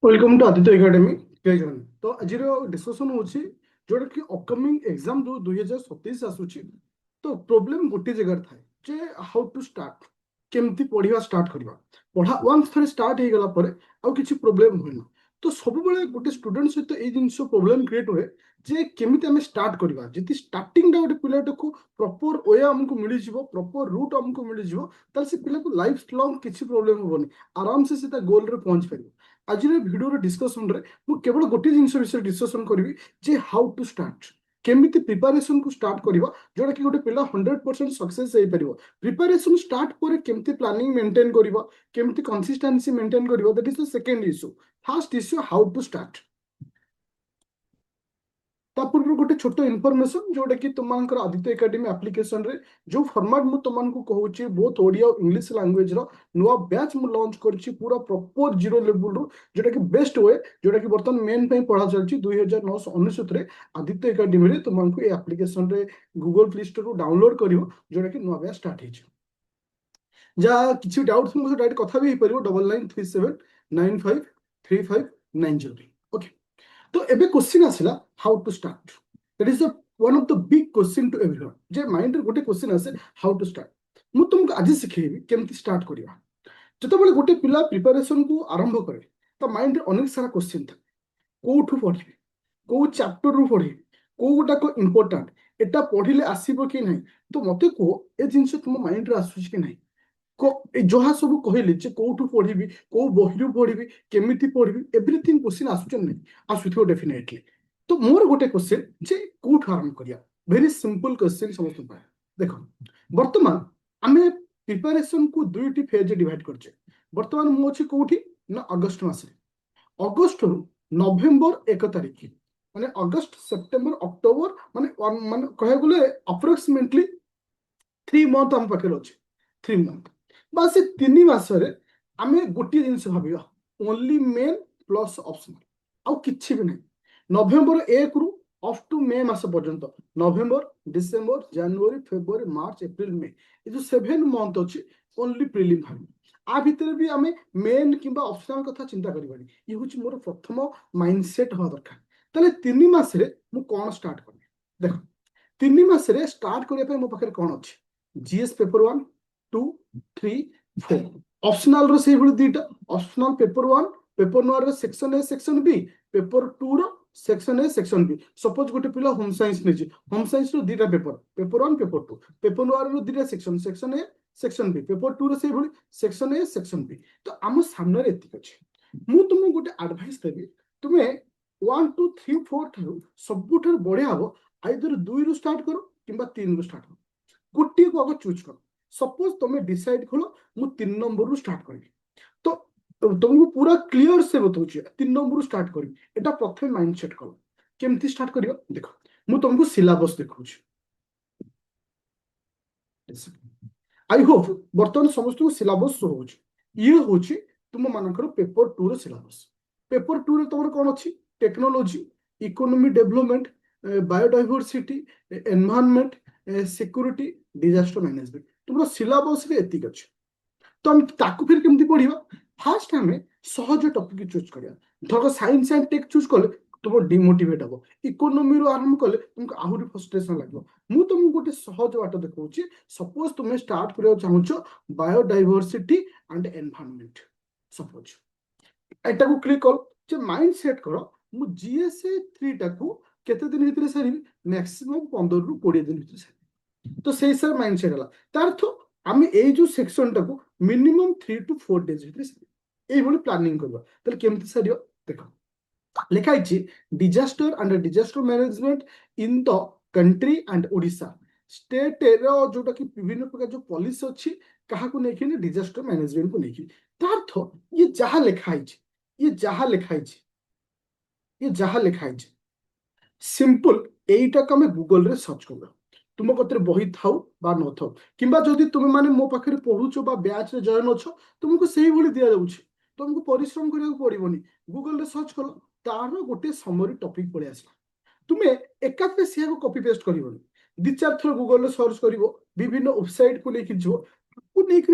Welcome to Aditya academy. जय जगन्नाथ। तो आज डिस्कसन होची जोटा कि अपकमिंग एग्जाम जो 2027 आसुची। तो प्रोब्लेम गोटे जगह थाए जे हाउ टू स्टार्ट केमती पढ़िया स्टार्ट करबा। पढ़ा वंस थरे स्टार्ट हे गला परे आउ किछि प्रोब्लेम होइना। तो सब बेले गोटे स्टूडेंट सहित ए जिंस प्रोब्लेम क्रिएट हुए जे केमिति हमें स्टार्ट करबा। जति स्टार्टिंग दा गोटे पिलाटा को प्रॉपर वे हमको मिली जिवो, प्रॉपर रूट हमको मिली जिवो, ताल से पिला को लाइफ लॉन्ग किछि प्रॉब्लम होबनी। आराम से ता गोल रे पहुंच परिबो। आज भिडियो डिस्कसन रे मु केवल गोटे जिनिस विषय डिस्कसन करी जे हाउ टू स्टार्ट केमिति प्रिपरेशन को स्टार्ट करबा जोटा कि गोटे पिला 100% सक्सेस हो परिबो। प्रिपरेशन स्टार्ट करे केमिति प्लानिंग मेंटेन करबा, केमिति कंसिस्टेंसी मेंटेन करबा, that is the second issue. First issue how to start. ता पूर्व गोटे छोट इनफॉरमेशन जोटा कि तुम आदित्य एकेडमी एप्लिकेशन रे जो फॉर्मेट मु तुमको कहूची बोथ ओडिया और इंग्लिश लैंग्वेज रो नुआ बैच मु लॉन्च करछि पूरा प्रॉपर जीरो लेवल रो जोटा कि बेस्ट वे जोटा कि वर्तमान मेन पे पढ़ा चलछि 2999 रे आदित्य एकेडमी रे तुमको ए एप्लिकेशन रे गूगल प्ले स्टोर रो डाउनलोड करिवो जोटा कि नुआ बैच स्टार्ट हेछि। जा किछि डाउट तुमको डायरेक्ट कथा भी परिवो 9937953590। ओके। तो एबे क्वेश्चन आसिला how to start. That is the one of the big question to everyone जे माइंड रे गोटे क्वेश्चन आसे हाउ टू स्टार्ट। मु तुमको आज सिखेबी केमती स्टार्ट करिया। जतबेले गोटे पिला प्रिपरेशन को आरंभ करे तो माइंड रे अनेक सारा क्वेश्चन था। कोठू पढ़िबे, को चैप्टर रु पढ़िबे, को गोटा को इंपोर्टेंट एटा पढ़िले आसीबो कि नहीं। तो मते को ए जिंस तुम माइंड रे आसुछ कि नहीं। जहा सब कहली जे कोठू पढ़िबी, को बहिरु पढ़िबी, केमिति पढ़िबी, एवरीथिंग क्वेश्चन आसुचन नहीं आसुथियो डेफिनेटली। तो मोर गोटे क्वेश्चन जे कोठू आरंभ करिया। वेरी सिंपल क्वेश्चन समस्त पाए। देखो वर्तमान आमे प्रिपरेशन को दुईटी फेज डिवाइड करछे। वर्तमान मु अछि कोठी ना अगस्त मास रे। अगस्त रु नवेम्बर 1 तारिख माने अगस्त सेप्टेम्बर अक्टोबर माने कहे गले अप्रोक्सीमेटली 3 मंथ आम पाखे अच्छे। 3 मंथ बस ये 3 मास आम गोटे जिन भाविया ओनली मेन प्लस ऑप्शनल आउ किछि भी नहीं। नवेम्बर 1 रु अप टू मे मास पर्यंत नवेम्बर डिसेम्बर जनवरी फेब्रुआरी मार्च एप्रिल मे ये जो 7 मंथ अच्छी ओनली प्रिलिम भावी। आ भितर भी आम मेन किंबा ऑप्शनल कथा चिंता करबानी। ये हूँ मोर प्रथम माइंडसेट हवा दरकार। ताले 3 मास मु कौन स्टार्ट करबी। देखो 3 मास स्टार्ट करने मो पाखे कौन अच्छी जीएस पेपर 1 2 3 4 ऑप्शनल रो से भली दीटा ऑप्शनल पेपर 1 पेपर 1 रो section A section B paper 2 रो section A section B. Suppose गोटे पिला होम साइंस ने होम साइंस रो दीटा पेपर पेपर 1 पेपर 2 पेपर 1 रो दीटा section section A section B paper 2 रो से भली सेक्शन ए सेक्शन बी। तो आम सामने एतिक अछि मु तुमको गोटे एडवाइस देबी तुमे 1 2 3 4 ठारू सबुठार बढ़िया हबो आइदर 2 रु स्टार्ट करो किंबा 3 रु स्टार्ट करो गोटे को आगे चूज करो। सपोज तुम्हें डिसाइड करो मु 3 नंबर रु स्टार्ट करी तो तुमको पूरा क्लियर से बताऊँ 3 नंबर स्टार्ट करी एटा प्रथम माइंडसेट करो केमती स्टार्ट करियो। देखो मु तुमको सिलेबस देखौछि। आई होप बर्तमान समस्त को सिलेबस शो होछि। ये होछि तुम मानकर पेपर 2 रो सिलेबस। पेपर 2 रे तमर कोन अछि technology, economy development, biodiversity, environment, security, disaster management तुम सिलेबस रे एतिक अछि। तो हम ताकू फिर केमती पढ़िबा। फास्ट हमें सहज टॉपिक चूज करिया। धर साइंस एंड टेक चूज कले तुम डिमोटिवेट हबो। इकोनॉमी रो आरंभ कले तुमको आहुरी फ्रस्ट्रेशन लागो। मु तुमको गोटे सहज बाट देखौछि। सपोज तुम स्टार्ट करियो चाहूछो बायोडाइवर्सिटी एंड एनवायरनमेंट। सपोज एटा को क्लिक कर जे माइंड सेट करो मु जीएसए 3 टाकू केते दिन भितर सारिबी मैक्सिमम 15 रु 20 दिन भितर सारिबी। तो सेही सर माइंड सेट हला तार तो आम ये जो सेक्शन टाकू मिनिमम 3 to 4 डेज भितर ये प्लानिंग करबा। तले केमती सारियो देखो लिखा है disaster and disaster management in the country and Odisha state रो जोटा कि विभिन्न प्रकार जो पॉलिसी अच्छी कहा को लेकिन डिजास्टर मैनेजमेंट को लेकिन तार्थ ये जहाँ लिखा है ये जहाँ लिखा है ये जहाँ लिखा है सिंपल एटा को हमें गूगल रे सर्च करबा। तुम कतरे बही थाउ बा न थाउ किंबा जदि तुम माने मो पाखरे पढुचो बा बैच रे जॉइन अछो तुमको सेही भली दिया जाउछि। तुमको परिश्रम करिया पड़िबोनी गूगल रे सर्च करो तार गोटे समरी टॉपिक पळे आसला। तुमे एकाथरे सिया को कॉपी पेस्ट करिवोनी दी चार थर गूगल रे सर्च करिवो विभिन्न वेबसाइट को लेखि जो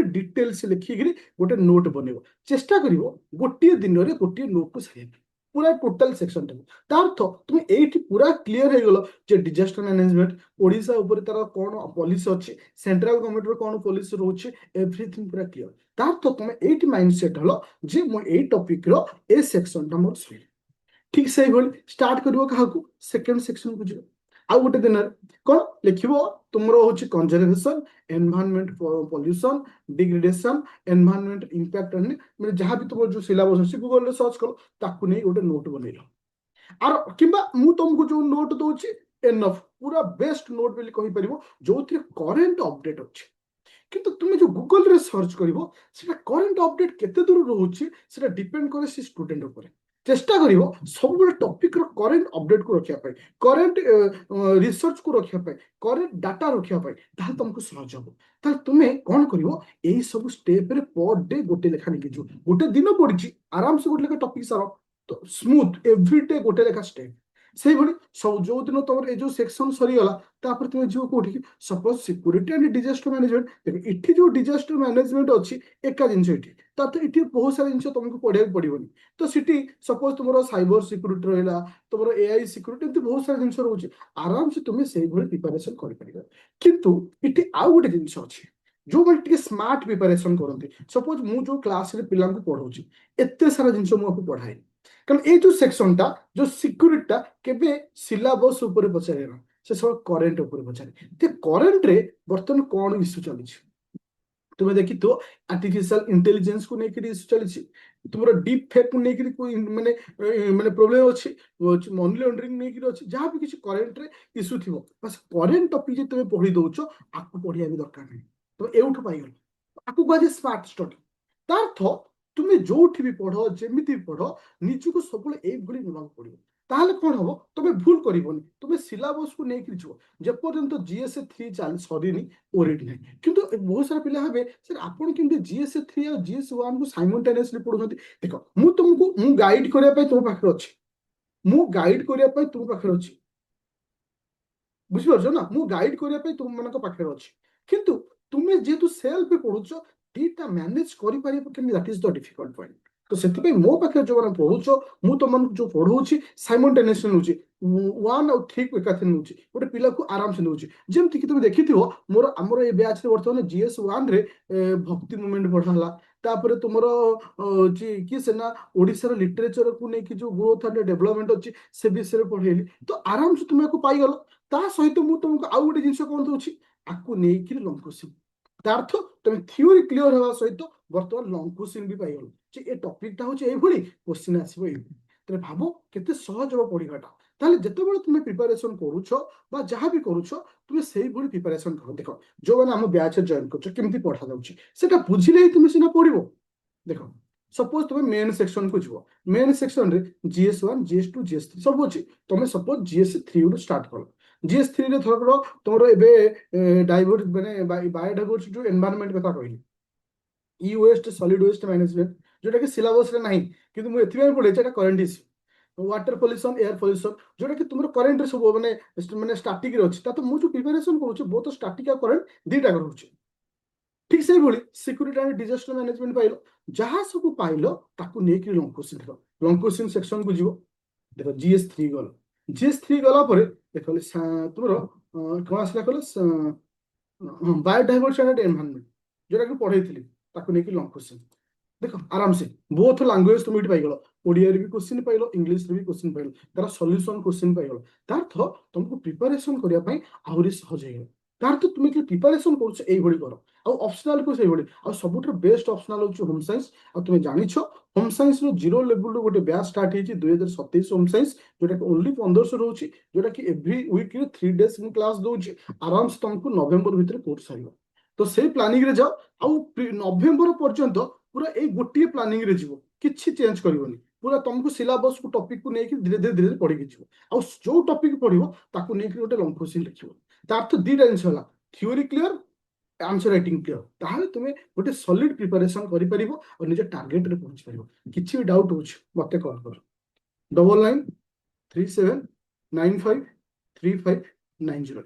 डिटेल्स लिखिक गोटे नोट बनइब चेष्टा कर गोटे दिन में गोटे नोट को सारे पूरा टोटाल सेक्शन तार अर्थ तुम ये पूरा क्लीयर हो गल जे डिजास्टर मैनेजमेंट ओडिशा ऊपर तार कौन पॉलिसी अच्छी सेंट्रल गवर्नमेंट रो कौन पॉलिसी रोचे एवरीथिंग पूरा क्लीयर तार अर्थ तुम ये माइंडसेट हल जे मो टॉपिक रो ए सेक्शन टा मोर सही ठीक से स्टार्ट कर क्या सेकेंड सेक्शन को जीव आउ गोटे दिन कौन लिख तुम हूँ conservation environment pollution degradation environment impact मैंने जहाँ भी तुम जो सिलेबस अच्छी गूगल सर्च कल ताकू नहीं गोटे नोट बनइल आर कि तुमको जो नोट दूसरी एनफ पूरा बेस्ट नोट बोली कहीपर जो करेन्ट अपडेट अच्छे किंतु तुम जो गूगल रे सर्च कर करेन्ट अपडेट केते दूर रोचे से डिपेंड करे से स्टूडेंट ऊपर चेष्टा कर सब टॉपिक रो करेन्ट अपडेट को रखा करेन्ट रिसर्च को रखा करेन्ट डाटा रखा तुमको सहज हम तुम्हें कौन कर यही सब स्टेप रे पर डे गोटे लेखा निकल गोटे दिन पड़ी आराम से गोटे लेखा टॉपिक सार तो स्मूथ एवरीडे गोटे लेखा स्टेप से सब जो दिन तुम ये जो सेक्शन सरीगला तुम जीव कौटी suppose security and disaster management देख इटी जो डिजास्टर मैनेजमेंट अच्छी एका जिन तो ये बहुत सारा जिन तुमको पढ़ा पड़ोनी तो सीटी सपोज तुम साइबर सिक्यूरीटी रहा तुम एआई सिक्यूरीटी बहुत सारा जिन रोचे आराम से तुम्हें से प्रिपेरेसन कर आउ गोटे जिन अच्छी जो मैंने स्मार्ट प्रिपेरेसन करते सपोज मुझे क्लास पिला पढ़ाऊँ एत सारा जिन पढ़ाए कारण ये जो सेक्शन टा जो सिक्यूरीटी केबे सिलेबस ऊपर पचारे से सब करेन्ट ऊपर पचारे करेन्ट रे बर्तमान कौन इश्यू चली तुम्हें देखी तो आर्टिफिशियल इंटेलिजेंस को लेकर इश्यू चली तुम डीप फेक को लेकर कोई माने माने प्रॉब्लम अच्छी मनी लॉन्ड्रिंग लेकर अच्छी जहाँ भी किसी करेन्ट रे इश्यू थी बस करेन्ट टॉपिक जो तुम पढ़ी दौच आपको पढ़िया भी दरकार नहीं तुम एवठू पाइगल आपको कह स्मार्ट स्टडी तार्थ तुम्हें जो भी पढ़ जमी भी पढ़ निजक सब ये पड़ो ताहले कौन हम तुम भूल कर तुम सिलेबस को लेकर जीव जेपर्यंत जीएसए 3 चल सरीनी ओरिटी ना किंतु बहुत सारा पिला हे सर आपन केमती जीएसए 3 और जीएसए 1 को साइमल्टेनियसली पढ़ुछंती देख मु तुमको मु गाइड करबा तुम पाखर अछि मु गाइड करबा तुम पाखर अछि बुझि परछ ना मु गाइड करबा तुम मानक पाखर अछि किंतु तुमे जेतु सेल्फ पढ़ुछ दीटा मैनेज करि परिबो केमती that is the difficult point तो से मो पाखे जो मैंने पढ़ुच मु तुम जो पढ़ाऊँगी साइमल्टेनियसली नौ 1 और 3 को एकाथरे नौ गोटे पिला को आराम से नौ जमती कि तुम देखी मोर आमर ए बैच बर्तमान जीएस 1 रे भक्ति मूवमेंट पढ़ाला तापर तुम कि सेना ओडिशार लिटरेचर को लेकिन जो ग्रोथ एंड डेवलपमेंट अच्छी से विषय पढ़ेली तो आराम से तुम्हें पाइगल ता सहित मुझे तुमको आउ गोटे जिन कौन दूसरी आपको लेकिन लंग क्वेश्चन तार्थ तुम थ्योरी क्लीयर हवा सहित बर्तमान लंग क्वेश्चन भी पाइगल ए टॉपिकटा हूँ ये क्वेश्चन आसो ये भाव केते सहज हम पढ़ाटा ताले जिते तुम प्रिपेरेसन करुछ बा जहाँ भी करुछ तुम से प्रिपेरेसन कर देख जो मैंने आम बैच जॉइन करमती पढ़ा जाऊँगा बुझे ही तुम सीना पढ़ो देख सपोज तुम मेन सेक्शन को जीव मेन सेक्शन रे जीएस 1 जीएस 2 जीएस 3 सब अच्छी तुम सपोज जीएस 3 रू स्टार्ट कर जीएस 3 रे थोड़ा तुम ए डाइवर्स माने बायोडाइवर्सिटी एनवायरनमेंट कथा कहली ई वेस्ट सॉलिड वेस्ट मैनेजमेंट जोटा कि सिलेबस रे नहीं किंतु मु एथि पढ़े एटा current issue water pollution air pollution जोटा कि तुम करंट रे सब माने माने स्टैटिक रे अछि ता तो मु जो प्रिपरेशन करूछ बहुत स्टैटिक आ करंट दीटा करूछ ठीक से बोली security and disaster management pilo जहाँ सब पाइलो ताकू नेकी लंग क्वेश्चन सेक्शन को जीवो देखो जीएस 3 गल जीएस 3 गला परे देखो तुम कोन आसला कल बायोडाइवर्सिटी एंड एनवायरनमेंट जोटा कि पढ़ाई ताकू नेकी लंग क्वेश्चन देखो आराम से बोथ लैंग्वेज तुम ये पाइगल ओडिया भी क्वेश्चन पाइल इंग्लिश भी क्वेश्चन पाइल तार सॉल्यूशन क्वेश्चन पाइल तार्थ तुमको प्रिपरेशन करने आहरी सहज हो तार्थ तुम प्रिपरेशन कर ऑप्शनल को से सब बेस्ट ऑप्शनल हो होम साइंस तुम जानिछ होम साइंस रो जीरो लेवल गोटे बैच स्टार्ट होती 2027 होम साइंस जोटा कि ओनली 1500 रोचे जोटा कि एवरी वीक 3 डेज क्लास दूसरी आराम से तुमको नवेम्बर भितर कोर्स सार तो से प्लानिंग रे जाओ आउ नवेम्बर पर्यंत पूरा ए गोटे प्लानिंग रे जीवो किछि चेंज करबोनी पूरा तुमको सिलेबस को टॉपिक को लेके धीरे पढ़ी जीवो आ जो टॉपिक पढ़िबो ताकू लेके गोटे लंग क्वेश्चन लिखिबो ता अर्थ दीटा जिंस होला theory clear answer writing clear ताहले तुमे गोटे सॉलिड प्रिपरेशन करि परिबो और निजे टारगेट रे पहुंच परिबो किछि भी डाउट होछ मते कॉल कर 9937953590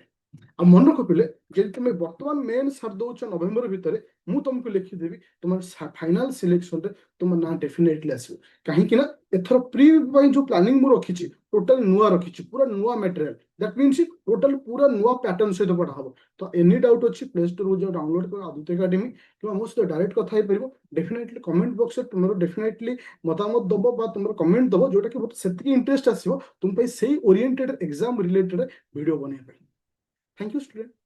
ଆଉ ମନେ ରଖ ପିଲେ, ଯଦି ତୁମେ ବର୍ତ୍ତମାନ ମେନ୍ ସାରି ଦଉଛ ନଭେମ୍ବର ଭିତରେ, ମୁଁ ତୁମକୁ ଲେଖିଦେବି ତୁମର ଫାଇନାଲ ସିଲେକ୍ସନରେ ତୁମ ନାଁ ଡେଫିନେଟଲି ଆସିବ। କାହିଁକି ନା ଏଥର ପ୍ରି ପାଇଁ ଯୋଉ ପ୍ଲାନିଂ ମୁଁ ରଖିଛି ଟୋଟାଲ ନୂଆ ରଖିଛି, ପୁରା ନୂଆ ମ୍ୟାଟେରିଆଲ। ଦ୍ୟାଟ୍ ମିନ୍ସ ଟୋଟାଲ ପୁରା ନୂଆ ପ୍ୟାଟର୍ନ ସହିତ ପଢା ହବ। ତ ଏନି ଡାଉଟ୍ ଅଛି, ପ୍ଲେ ଷ୍ଟୋରରୁ ଯାଅ ଡାଉନଲୋଡ କର ଆଦିତ୍ୟ ଏକାଡେମୀ, କିମ୍ବା ମୋ ସହିତ ଡାଇରେକ୍ଟ କଥା ହେଇପାରିବ। ଡେଫିନେଟଲି କମେଣ୍ଟ ବକ୍ସରେ ତୁମର ଡେଫିନେଟଲି ମତାମତ ଦବ ବା ତୁମର କମେଣ୍ଟ ଦବ, ଯୋଉଟା କି ସେତିକି ଇଣ୍ଟରେଷ୍ଟ ଆସିବ ତୁମ ପାଇଁ ସେଇ ଓରିଏଣ୍ଟେଡ ଏକ୍ସାମ ରିଲେଟେଡ ଭିଡିଓ ବନେଇବା ପାଇଁ। Thank you, student.